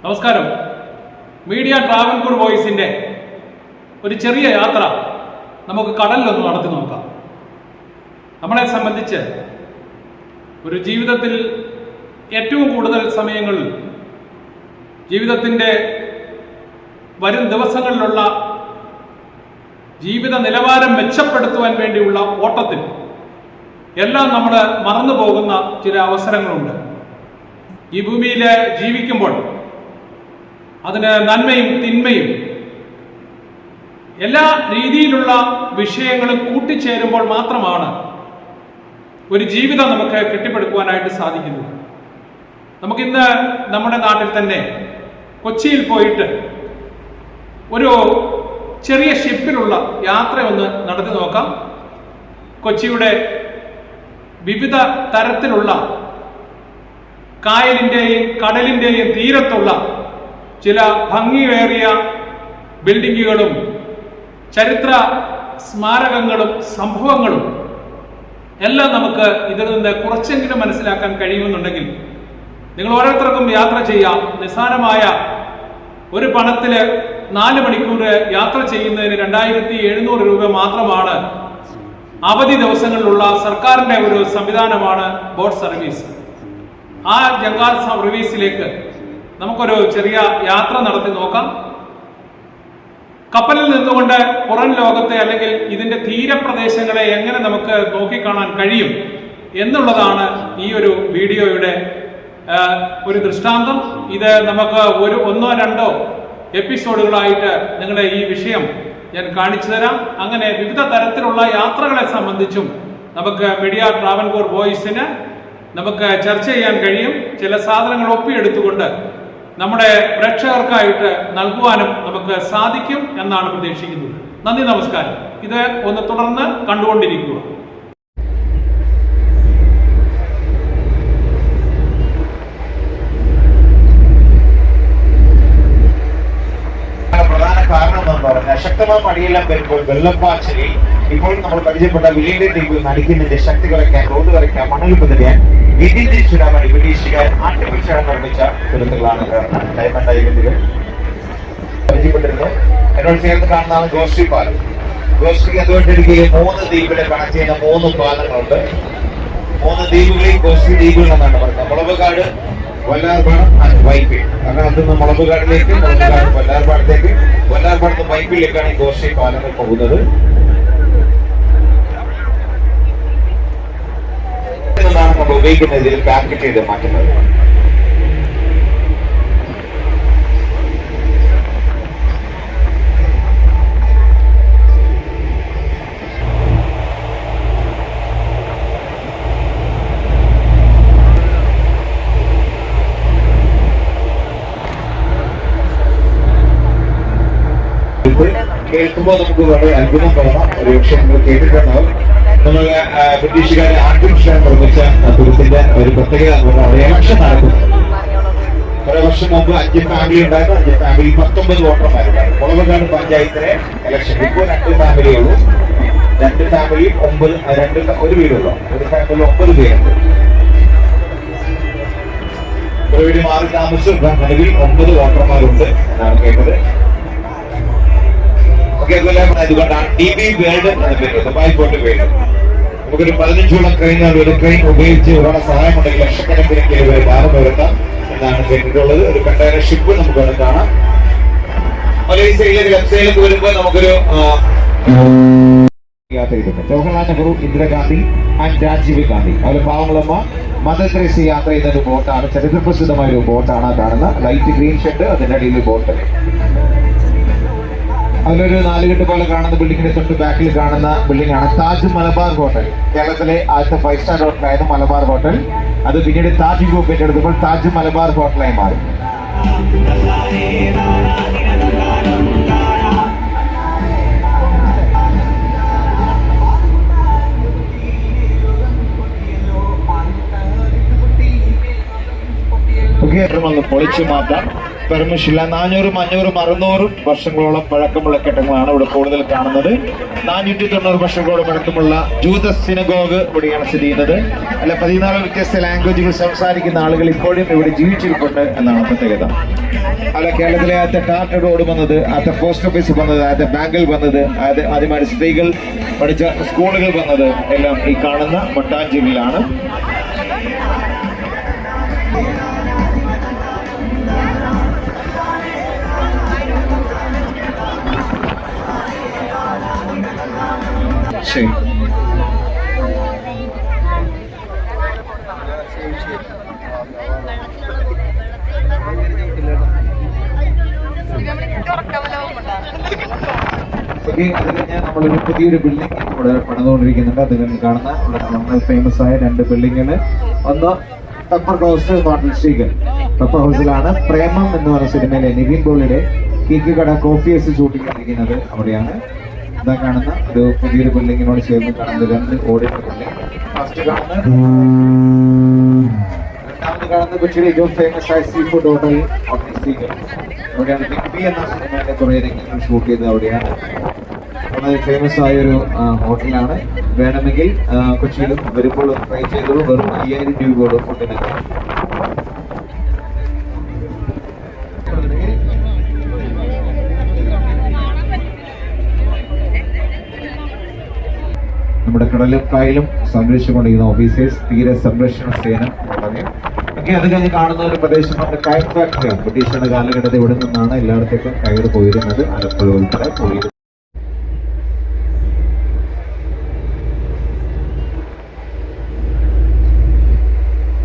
നമസ്കാരം. മീഡിയ ട്രാവൻകൂർ വോയിസിന്റെ ഒരു ചെറിയ യാത്ര നമുക്ക് കടലിലൊന്ന് നടത്തി നോക്കാം. നമ്മളെ സംബന്ധിച്ച് ഒരു ജീവിതത്തിൽ ഏറ്റവും കൂടുതൽ സമയങ്ങളിൽ ജീവിതത്തിൻ്റെ വരും ദിവസങ്ങളിലുള്ള ജീവിത നിലവാരം മെച്ചപ്പെടുത്തുവാൻ വേണ്ടിയുള്ള ഓട്ടത്തിൽ എല്ലാം നമ്മൾ മറന്നു പോകുന്ന ചില അവസരങ്ങളുണ്ട്. ഈ ഭൂമിയിൽ ജീവിക്കുമ്പോൾ അതിന് നന്മയും തിന്മയും എല്ലാ രീതിയിലുള്ള വിഷയങ്ങളും കൂട്ടിച്ചേരുമ്പോൾ മാത്രമാണ് ഒരു ജീവിതം നമുക്ക് കെട്ടിപ്പടുക്കുവാനായിട്ട് സാധിക്കുന്നത്. നമുക്കിന്ന് നമ്മുടെ നാട്ടിൽ തന്നെ കൊച്ചിയിൽ പോയിട്ട് ഒരു ചെറിയ ഷിപ്പിലുള്ള യാത്ര ഒന്ന് നടത്തി നോക്കാം. കൊച്ചിയുടെ വിവിധ തരത്തിലുള്ള കായലിൻ്റെയും കടലിൻ്റെയും തീരത്തുള്ള ചില ഭംഗിയേറിയ ബിൽഡിങ്ങുകളും ചരിത്ര സ്മാരകങ്ങളും സംഭവങ്ങളും എല്ലാം നമുക്ക് ഇതിൽ നിന്ന് കുറച്ചെങ്കിലും മനസ്സിലാക്കാൻ കഴിയുമെന്നുണ്ടെങ്കിൽ നിങ്ങൾ ഓരോരുത്തർക്കും യാത്ര ചെയ്യാം. നിസ്സാരമായ ഒരു പണത്തിൽ 4 മണിക്കൂർ യാത്ര ചെയ്യുന്നതിന് 2700 രൂപ മാത്രമാണ്. അവധി ദിവസങ്ങളിലുള്ള സർക്കാരിൻ്റെ ഒരു സംവിധാനമാണ് ബോട്ട് സർവീസ്. ആ ജങ്കാർ സർവീസിലേക്ക് നമുക്കൊരു ചെറിയ യാത്ര നടത്തി നോക്കാം. കപ്പലിൽ നിന്നുകൊണ്ട് പുറം ലോകത്തെ അല്ലെങ്കിൽ ഇതിന്റെ തീരപ്രദേശങ്ങളെ എങ്ങനെ നമുക്ക് നോക്കിക്കാണാൻ കഴിയും എന്നുള്ളതാണ് ഈ ഒരു വീഡിയോയുടെ ഒരു ദൃഷ്ടാന്തം. ഇത് നമുക്ക് ഒന്നോ രണ്ടോ എപ്പിസോഡുകളായിട്ട് നിങ്ങളുടെ ഈ വിഷയം ഞാൻ കാണിച്ചു തരാം. അങ്ങനെ വിവിധ തരത്തിലുള്ള യാത്രകളെ സംബന്ധിച്ചും നമുക്ക് മീഡിയ ട്രാവൻകൂർ വോയിസിന് നമുക്ക് ചർച്ച ചെയ്യാൻ കഴിയും. ചില സാധനങ്ങൾ ഒപ്പിയെടുത്തുകൊണ്ട് നമ്മുടെ പ്രേക്ഷകർക്കായിട്ട് നൽകുവാനും നമുക്ക് സാധിക്കും എന്നാണ് പ്രതീക്ഷിക്കുന്നത്. നന്ദി, നമസ്കാരം. ഇത് ഒന്ന് തുടർന്ന് കണ്ടുകൊണ്ടിരിക്കുക. പ്രധാന കാരണം എന്ന് പറഞ്ഞാൽ ശക്തമായ മഴയെല്ലാം വരുമ്പോൾ വെള്ളപ്പാച്ചിലിൽ ഇപ്പോൾ നമ്മൾ പരിചയപ്പെട്ട വിലയുടെ ദ്വീപ് നടിക്കുന്നതിന്റെ ശക്തി കുറയ്ക്കാൻ, റോഡ് കുറയ്ക്കാൻ, മണൽ കുതിരാൻ ഇതിന്റെ ചുരാമണി വിദേശിക്കാൻ ആർട്ടിഫിഷ്യൽ നിർമ്മിച്ച തുരുത്തുകളാണ് ഡയമണ്ട് ഐലൻഡുകൾ. പരിചയപ്പെട്ടിരുന്നു. എന്നോട് ചേർന്ന് കാണുന്നതാണ് ഗോശ്രീ പാലം. ഗോശ്രീ അതുകൊണ്ടിരിക്കുകയും 3 ദ്വീപിലെ കണക്ട് ചെയ്യുന്ന 3 പാലങ്ങളുണ്ട്. 3 ദ്വീപുകളിൽ ഗോശ്രീ ദ്വീപുകൾ എന്നാണ് പറയുന്നത്. മുളവുകാട്, വല്ലാർപാടം, വൈപ്പിൽ. കാരണം അതിൽ മുളവുകാടിലേക്ക്, മുളവുകാട് വല്ലാർപാടത്തേക്ക്, വല്ലാർപാടത്ത് വൈപ്പിലേക്കാണ് ഈ ഗോശ്രീ പാലങ്ങൾ പോകുന്നത്. നമ്മൾ ഉപയോഗിക്കുന്ന ഇതിൽ പാക്കറ്റ് ചെയ്ത് മാറ്റുന്നത്. കേൾക്കുമ്പോൾ നമുക്ക് വളരെ അത്ഭുതം തോന്നാം. ഒരു പക്ഷേ നമ്മൾ കേട്ടിട്ടുണ്ടാവും. നമ്മൾ ബ്രിട്ടീഷുകാരെ ആർട്ടിഫിഷ്യൽ നിർമ്മിച്ച തുരുത്തിന്റെ ഒരു പ്രത്യേകത എന്ന് പറഞ്ഞാൽ ഇലക്ഷൻ നടക്കുന്നത്. കുറെ വർഷം മുമ്പ് 5 ഫാമിലി ഉണ്ടായിരുന്നു. 5 ഫാമിലി 19 വോട്ടർമാരുണ്ടായിരുന്നു. മുളവുകാട് പഞ്ചായത്തിലെ ഇലക്ഷൻ. ഇപ്പോൾ 2 ഫാമിലിയേ ഉള്ളൂ. 2 ഫാമിലി 9, ഒരു വീടുള്ളൂ. ഒരു ഫാമിലി 9 പേരുണ്ട്. ഒരു വീട് മാറി താമസിച്ചു. നിലവിൽ 9 വോട്ടർമാരുണ്ട് എന്നാണ് കേട്ടത്. അതുകൊണ്ടാണ് DB വേൾഡ് എന്ന പേര്, ദുബായ് പോർട്ട് വേൾഡ്. നമുക്കൊരു 15ഓളം ക്രെയിനുകൾ, ഒരു ക്രെയിൻ ഉപയോഗിച്ച് ഒരാളെ സഹായമുണ്ടെങ്കിൽ ലക്ഷക്കണക്കിന് രൂപ ലാഭം വരുത്താം എന്നാണ് കേട്ടിട്ടുള്ളത്. ഒരു കണ്ടെയ്നർ ഷിപ്പ് നമുക്ക് അവിടെ കാണാം. ഈ സൈഡിലേക്ക് ലെഫ്റ്റ് സൈഡിലേക്ക് വരുമ്പോൾ നമുക്കൊരു യാത്ര ചെയ്തിട്ടുണ്ട്. ജവഹർലാൽ നെഹ്റു, ഇന്ദിരാഗാന്ധി ആൻഡ് രാജീവ് ഗാന്ധി, അതുപോലെ പാവങ്ങളമ്മ, മദർ തെരേസ യാത്ര ചെയ്യുന്ന ഒരു ബോട്ടാണ്. ചരിത്രപ്രസിദ്ധമായ ഒരു ബോട്ടാണ് കാണുന്ന ലൈറ്റ് ഗ്രീൻ ഷെഡ്, അതിന്റെ അടിയിൽ ബോട്ട്. അതിലൊരു 4 കെട്ട് പോലെ കാണുന്ന ബിൽഡിങ്ങിന്റെ തൊട്ട് ബാക്കിൽ കാണുന്ന ബിൽഡിംഗ് ആണ് താജ് മലബാർ ഹോട്ടൽ. കേരളത്തിലെ ആദ്യത്തെ 5 സ്റ്റാർ ഹോട്ടലായിരുന്നു മലബാർ ഹോട്ടൽ. അത് പിന്നീട് താജ് ഗ്രൂപ്പ് ഏറ്റെടുത്തപ്പോൾ താജ് മലബാർ ഹോട്ടലായി മാറി. ഗുഹയൊന്ന് പൊളിച്ചു മാറ്റാൻ പെർമിഷൻ ഇല്ല. 400, 500, 600 വർഷങ്ങളോളം പഴക്കമുള്ള കെട്ടിടങ്ങളാണ് ഇവിടെ കൂടുതൽ കാണുന്നത്. 490 വർഷങ്ങളോളം പഴക്കമുള്ള ജൂതസ് സിനഗോഗ് ഇവിടെയാണ് സ്ഥിതി ചെയ്യുന്നത്. അല്ല 14 വ്യത്യസ്ത ലാംഗ്വേജുകൾ സംസാരിക്കുന്ന ആളുകൾ ഇപ്പോഴും ഇവിടെ ജീവിച്ചിരിപ്പുണ്ട് എന്നാണ് പ്രത്യേകത. അല്ല കേരളത്തിലെ ആദ്യത്തെ ടാറ്റ റോഡ് വന്നത്, ആദ്യത്തെ പോസ്റ്റ് ഓഫീസ് വന്നത്, ആദ്യത്തെ ബാങ്കുകൾ വന്നത്, ആദ്യമായിട്ട് സ്ത്രീകൾ പഠിച്ച സ്കൂളുകൾ വന്നത് എല്ലാം ഈ കാണുന്ന മട്ടാഞ്ചേരിയിലാണ്. ശരി, നമ്മളൊരു പുതിയൊരു ബിൽഡിംഗ് ഇവിടെ പണിതുകൊണ്ടിരിക്കുന്നുണ്ട്. അതിൽ കാണുന്ന നമ്മൾ ഫേമസ് ആയ 2 ബിൽഡിങ്ങുകൾ. ഒന്ന് പെപ്പർ ഹൗസ്, മാർട്ടിൽ പെപ്പർ ഹൗസിലാണ് പ്രേമം എന്ന് പറയുന്ന സിനിമയിലെ നിവിൻ പോളിയുടെ കേക്ക് കട കോഫി ഹൗസ് ഷൂട്ടിംഗ് ഇരിക്കുന്നത് അവിടെയാണ്. ഇതാ കാണുന്ന ഒരു പുതിയൊരു ബിൽഡിങ്ങിനോട് ചേർന്ന് കാണുന്നത് 2 ഓഡിറ്റർ ബിൽഡിംഗ്. ഫസ്റ്റ് കാണുന്നത്, രണ്ടാമത് കാണുന്നത് കൊച്ചിയിലെ ഏറ്റവും ഫേമസ് ആയ സീ ഫുഡ് ഹോട്ടൽ അവിടെയാണ്. ബിഗ് ബി എന്ന സിനിമയിലെ കുറേ രംഗങ്ങൾ ഷൂട്ട് ചെയ്തത് അവിടെയാണ്. വളരെ ഫേമസ് ആയൊരു ഹോട്ടലാണ്. വേണമെങ്കിൽ കൊച്ചിയിലും വരുമ്പോൾ ട്രൈ ചെയ്തോളൂ. വെറും 5000 രൂപയോട് ഫുഡിനൊക്കെ. നമ്മുടെ കടലും കായലും സംരക്ഷിച്ചുകൊണ്ടിരിക്കുന്ന ഓഫീസേഴ്സ്, തീര സംരക്ഷണ സേന പറയും. ഒക്കെ അത് കഴിഞ്ഞ് കാണുന്ന ഒരു പ്രദേശം നമ്മുടെ കയർ ഫാക്ടറിയാണ്. ബ്രിട്ടീഷുകാരുടെ കാലഘട്ടത്തിൽ ഇവിടെ നിന്നാണ് എല്ലായിടത്തേക്കും കയർ പോയിരുന്നത്. ആലപ്പുഴ ഉൾപ്പെടെ പോയിരുന്നത്.